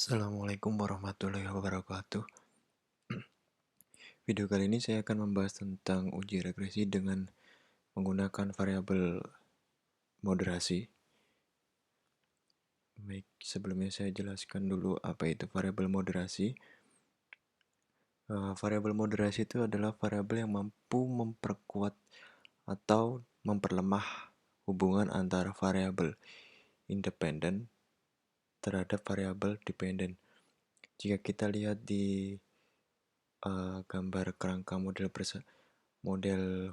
Assalamualaikum warahmatullahi wabarakatuh. Video kali ini saya akan membahas tentang uji regresi dengan menggunakan variabel moderasi. Baik, sebelumnya saya jelaskan dulu apa itu variabel moderasi. Variabel moderasi itu adalah variabel yang mampu memperkuat atau memperlemah hubungan antara variabel independen terhadap variabel dependen. Jika kita lihat di gambar kerangka model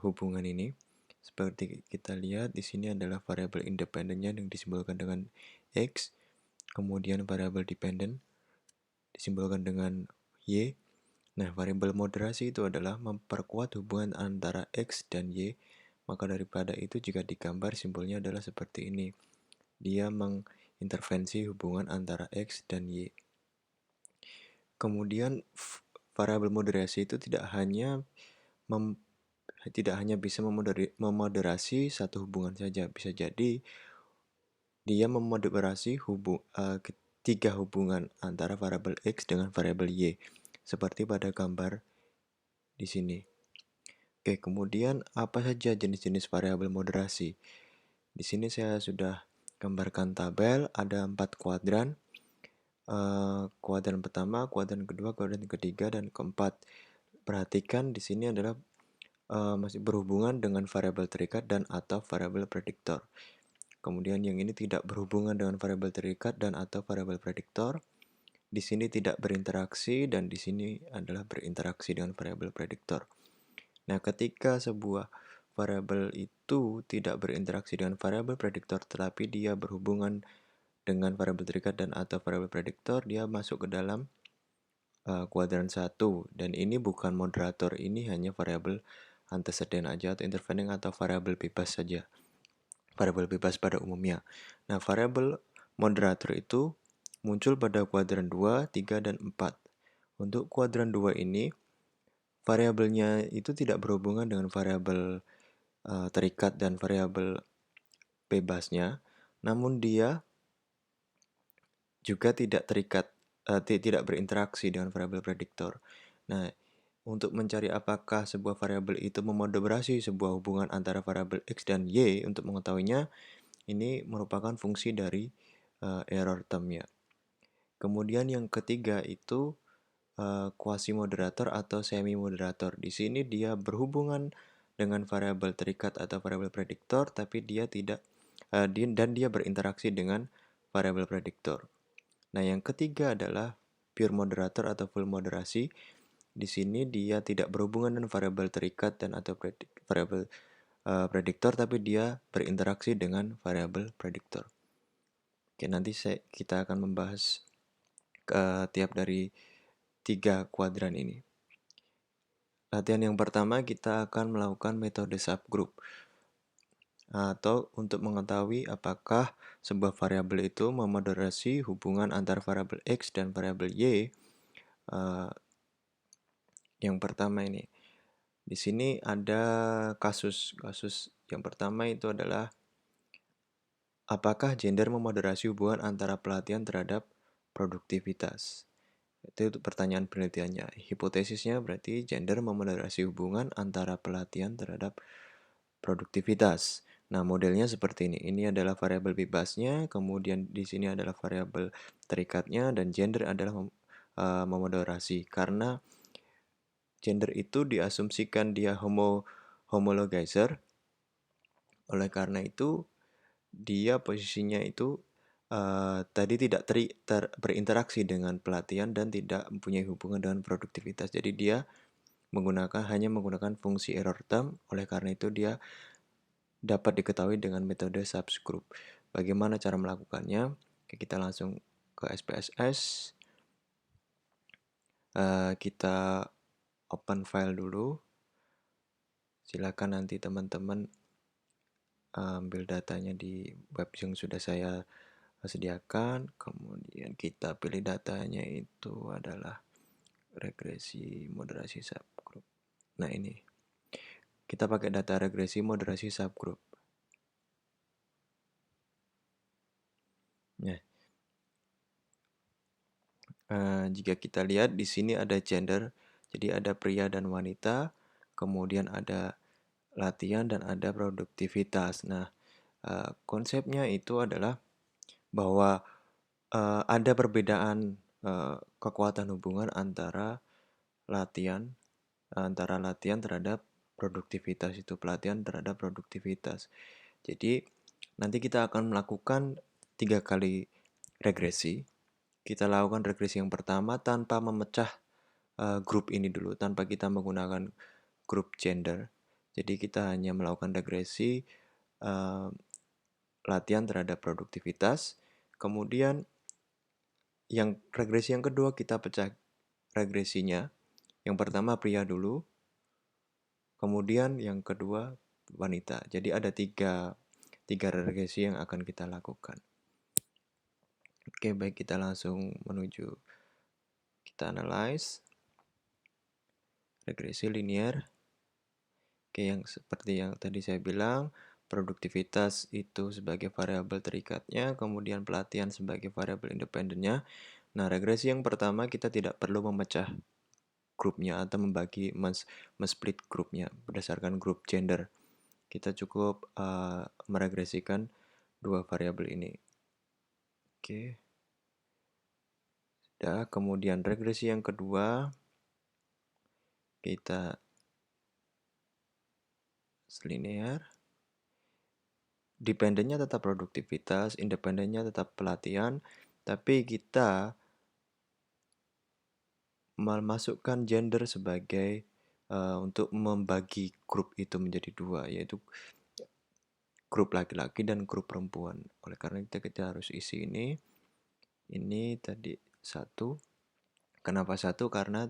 hubungan ini, seperti kita lihat di sini adalah variabel independennya yang disimbolkan dengan X, kemudian variabel dependen disimbolkan dengan Y. Nah, variabel moderasi itu adalah memperkuat hubungan antara X dan Y. Maka daripada itu jika digambar simbolnya adalah seperti ini. Dia mengintervensi hubungan antara X dan Y. Kemudian variabel moderasi itu tidak hanya bisa memoderasi satu hubungan saja, bisa jadi dia memoderasi tiga hubungan antara variabel X dengan variabel Y, seperti pada gambar di sini. Oke, kemudian apa saja jenis-jenis variabel moderasi? Di sini saya sudah gambarkan tabel, ada 4 kuadran. Kuadran pertama, kuadran kedua, kuadran ketiga, dan keempat. Perhatikan di sini adalah masih berhubungan dengan variabel terikat dan atau variabel prediktor. Kemudian yang ini tidak berhubungan dengan variabel terikat dan atau variabel prediktor. Di sini tidak berinteraksi dan di sini adalah berinteraksi dengan variabel prediktor. Nah, ketika sebuah variabel itu tidak berinteraksi dengan variabel prediktor tetapi dia berhubungan dengan variabel terikat dan atau variabel prediktor, dia masuk ke dalam kuadran 1 dan ini bukan moderator, ini hanya variabel antecedent aja atau intervening atau variabel bebas saja. Variabel bebas pada umumnya. Nah, variabel moderator itu muncul pada kuadran 2, 3, dan 4. Untuk kuadran 2 ini, variabelnya itu tidak berhubungan dengan variabel terikat dan variabel bebasnya, namun dia juga tidak tidak berinteraksi dengan variabel prediktor. Nah, untuk mencari apakah sebuah variabel itu memoderasi sebuah hubungan antara variabel X dan Y, untuk mengetahuinya, ini merupakan fungsi dari error term-nya. Kemudian yang ketiga itu quasi moderator atau semi moderator. Di sini dia berhubungan dengan variabel terikat atau variabel prediktor, tapi dia tidak dan dia berinteraksi dengan variabel prediktor. Nah, yang ketiga adalah pure moderator atau full moderasi. Di sini dia tidak berhubungan dengan variabel terikat dan atau variabel prediktor, tapi dia berinteraksi dengan variabel prediktor. Oke, nanti kita akan membahas tiap dari 3 kuadran ini. Latihan yang pertama kita akan melakukan metode subgroup atau untuk mengetahui apakah sebuah variabel itu memoderasi hubungan antara variabel X dan variabel Y. Yang pertama ini, di sini ada kasus yang pertama itu adalah apakah gender memoderasi hubungan antara pelatihan terhadap produktivitas. Itu pertanyaan penelitiannya. Hipotesisnya berarti gender memoderasi hubungan antara pelatihan terhadap produktivitas. Nah, modelnya seperti ini. Ini adalah variabel bebasnya, kemudian di sini adalah variabel terikatnya, dan gender adalah memoderasi. Karena gender itu diasumsikan dia homologizer, oleh karena itu dia posisinya itu tadi tidak berinteraksi dengan pelatihan dan tidak mempunyai hubungan dengan produktivitas. Jadi dia hanya menggunakan fungsi error term, oleh karena itu dia dapat diketahui dengan metode subgroup. Bagaimana cara melakukannya? Oke, kita langsung ke SPSS. Kita open file dulu. Silakan nanti teman-teman ambil datanya di web yang sudah saya sediakan. Kemudian kita pilih datanya itu adalah regresi moderasi subgroup. Nah, ini kita pakai data regresi moderasi subgroup. Nah, Jika kita lihat di sini ada gender, jadi ada pria dan wanita, kemudian ada latihan dan ada produktivitas. Nah, konsepnya itu adalah bahwa ada perbedaan kekuatan hubungan antara latihan terhadap produktivitas itu, pelatihan terhadap produktivitas. Jadi nanti kita akan melakukan 3 kali regresi. Kita lakukan regresi yang pertama tanpa memecah grup ini dulu, tanpa kita menggunakan grup gender. Jadi kita hanya melakukan regresi uh, latihan terhadap produktivitas. Kemudian yang regresi yang kedua kita pecah regresinya. Yang pertama pria dulu, kemudian yang kedua wanita. Jadi ada tiga regresi yang akan kita lakukan. Oke, baik, kita langsung menuju kita analyze regresi linear. Oke, yang seperti yang tadi saya bilang, produktivitas itu sebagai variabel terikatnya, kemudian pelatihan sebagai variabel independennya. Nah, regresi yang pertama kita tidak perlu memecah grupnya atau split grupnya berdasarkan grup gender. Kita cukup meregresikan dua variabel ini. Oke. Sudah, kemudian regresi yang kedua kita linear. Dependennya tetap produktivitas, independennya tetap pelatihan, tapi kita memasukkan gender sebagai untuk membagi grup itu menjadi dua, yaitu grup laki-laki dan grup perempuan. Oleh karena kita harus isi ini tadi 1. Kenapa 1? Karena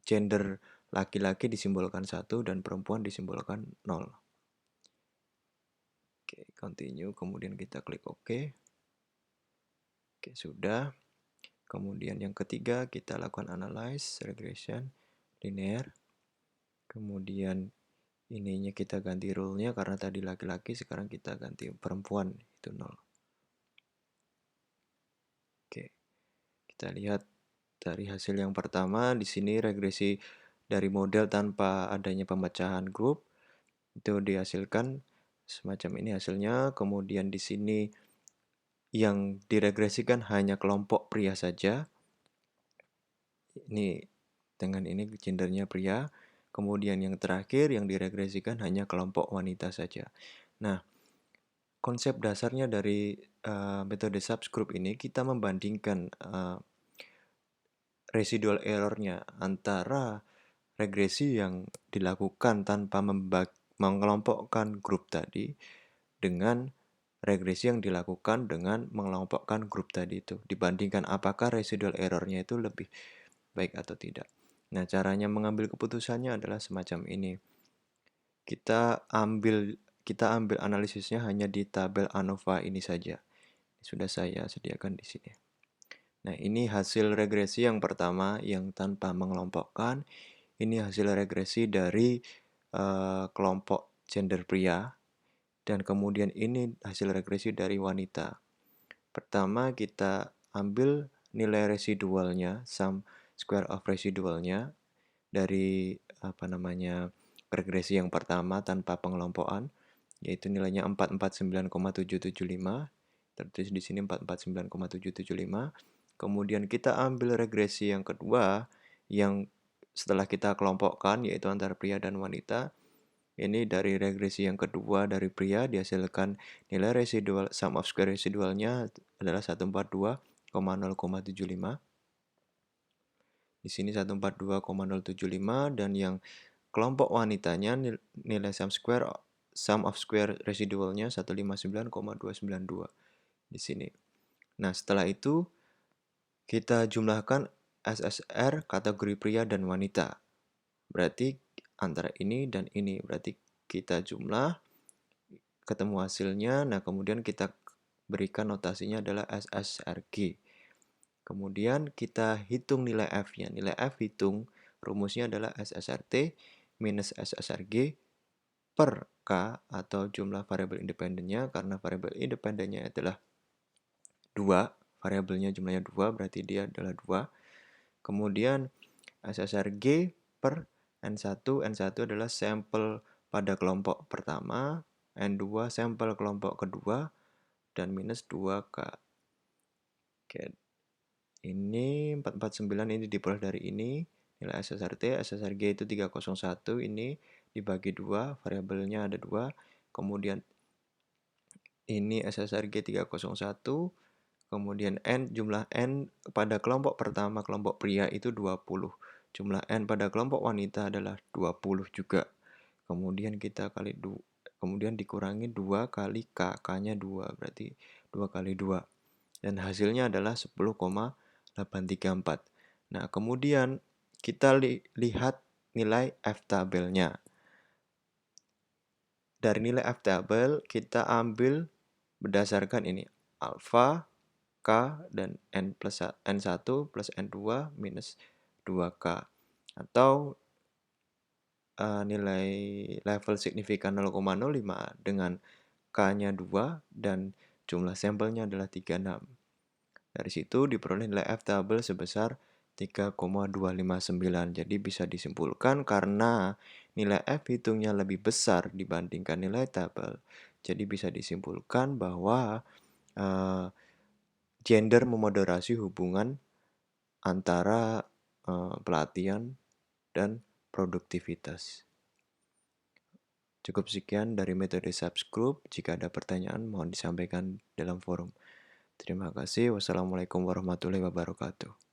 gender laki-laki disimbolkan 1 dan perempuan disimbolkan 0. Oke, continue, kemudian kita klik OK. Oke, sudah. Kemudian yang ketiga kita lakukan analyze, regression, linear. Kemudian ininya kita ganti rule-nya karena tadi laki-laki, sekarang kita ganti perempuan, itu 0. Oke, kita lihat dari hasil yang pertama, di sini regresi dari model tanpa adanya pemecahan grup, itu dihasilkan semacam ini hasilnya. Kemudian di sini yang diregresikan hanya kelompok pria saja. Ini dengan ini gendernya pria. Kemudian yang terakhir yang diregresikan hanya kelompok wanita saja. Nah, konsep dasarnya dari metode subgroup ini kita membandingkan residual errornya antara regresi yang dilakukan tanpa mengelompokkan grup tadi dengan regresi yang dilakukan dengan mengelompokkan grup tadi itu, dibandingkan apakah residual errornya itu lebih baik atau tidak. Nah, caranya mengambil keputusannya adalah semacam ini. Kita ambil analisisnya hanya di tabel ANOVA ini saja. Sudah saya sediakan di sini. Nah, ini hasil regresi yang pertama yang tanpa mengelompokkan. Ini hasil regresi dari kelompok gender pria. Dan kemudian ini hasil regresi dari wanita. Pertama kita ambil nilai residualnya, sum square of residualnya dari regresi yang pertama tanpa pengelompokan, yaitu nilainya 449,775. Tertulis di sini 449,775. Kemudian kita ambil regresi yang kedua yang setelah kita kelompokkan, yaitu antara pria dan wanita. Ini dari regresi yang kedua dari pria dihasilkan nilai residual sum of square residualnya adalah 142,075. Di sini 142,075 dan yang kelompok wanitanya nilai sum of square residualnya 159,292 di sini. Nah, setelah itu kita jumlahkan SSR kategori pria dan wanita. Berarti antara ini dan ini, berarti kita jumlah, ketemu hasilnya. Nah, kemudian kita berikan notasinya adalah SSRG. Kemudian kita hitung nilai F-nya. Nilai F hitung, rumusnya adalah SSRT minus SSRG per K atau jumlah variabel independennya, karena variabel independennya adalah 2 variabelnya jumlahnya 2, berarti dia adalah 2. Kemudian SSRG per N1 adalah sampel pada kelompok pertama, N2 sampel kelompok kedua, dan minus 2K. Oke, ini 449 ini diperoleh dari ini, nilai SSRT, SSRG itu 301, ini dibagi 2, variabelnya ada 2, kemudian ini SSRG 301, kemudian jumlah N pada kelompok pertama, kelompok pria itu 20. Jumlah N pada kelompok wanita adalah 20 juga. Kemudian kita kemudian dikurangi 2 kali K, K-nya 2, berarti 2 kali 2. Dan hasilnya adalah 10,834. Nah, kemudian kita lihat nilai F-tabelnya. Dari nilai F-tabel kita ambil berdasarkan ini, alfa, K, dan N1 plus N2 minus 2K. Atau nilai level signifikan 0,05 dengan K-nya 2 dan jumlah sampelnya adalah 36. Dari situ diperoleh nilai F-tabel sebesar 3,259. Jadi bisa disimpulkan karena nilai F hitungnya lebih besar dibandingkan nilai tabel. Jadi bisa disimpulkan bahwa gender memoderasi hubungan antara pelatihan dan produktivitas. Cukup sekian dari metode subgroup. Jika ada pertanyaan, mohon disampaikan dalam forum. Terima kasih. Wassalamualaikum warahmatullahi wabarakatuh.